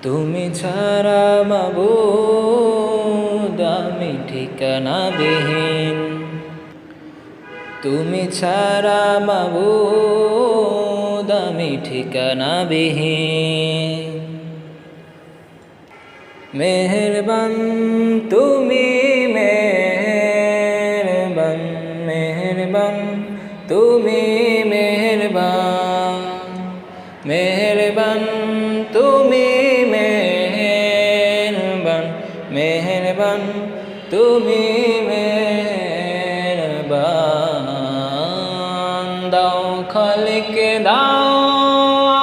তুমি ছাড়া মাবুদ আমি ঠিকানাবিহীন, তুমি ছাড়া মাবুদ আমি ঠিকানাবিহীন। মেহেরবান তুমি মেহেরবান, মেহেরবান তুমি মেহেরবান, মেহেরবান তুমি মেহেরবান, মেহেরবান তুমি মেহেরবান। দাও খালিকে দাও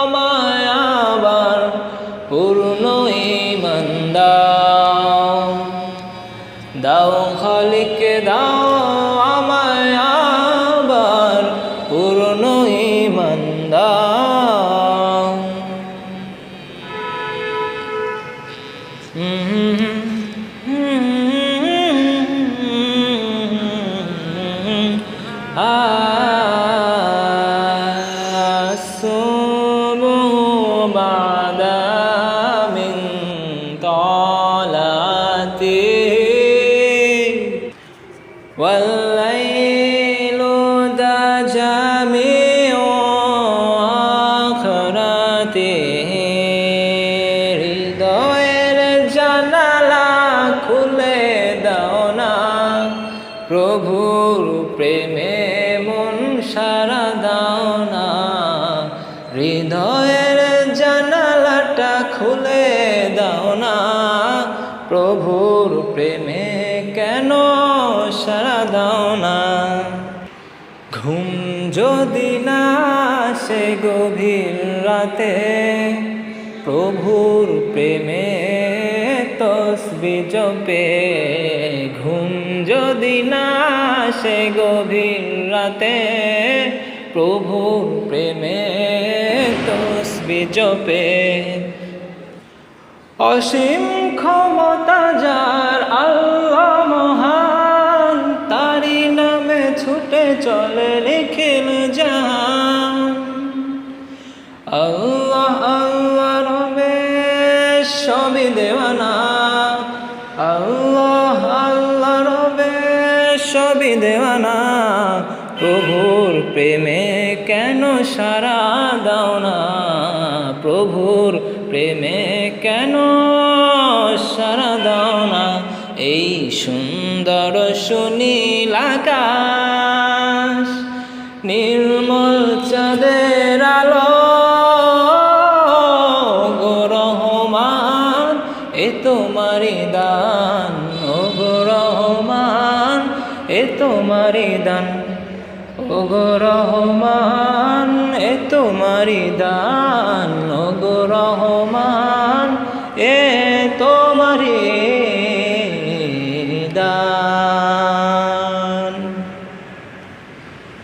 আমায় আবার পূর্ণ ঈমান দাও, দাও খালিকে দাও আমায় আবার পূর্ণ ঈমান দাও। الصبح بعد من طلعته والليل دجى من آخرته। হৃদয়ের জানালা খুলে দাও না, প্রভুর প্রেমে মন সারা দাও না। হৃদয়ের জানালাটা খুলে দাও না, প্রভুর প্রেমে কেন সারা দাও না। ঘুম যদি না আসে গভীর রাতে, প্রভুর প্রেমে তসবিহ জপে। ঘুম যদি না আসে গভীর রাতে, প্রভুর প্রেমে তসবিহ জপে। অসীম ক্ষমতা যার আল্লাহ মহান, তারি নামে ছুটে চলে নিখিল জাহান। আল্লাহ আল্লাহ রবে সবই দেওয়ানা, আল্লাহ আল্লাহ রবে সবই দেওয়ানা। প্রভুর প্রেমে কেন সারা দাও না, প্রভুর প্রেমে কেন সারা দাও না। এই সুন্দর সুনীল আকাশ, নির্মল চাঁদের আলো, গো রহমান এ তোমারি দান, ও গো রহমান এ তোমারি দান, ও গো রহমান এ তোমারি দান, ও গো রহমান।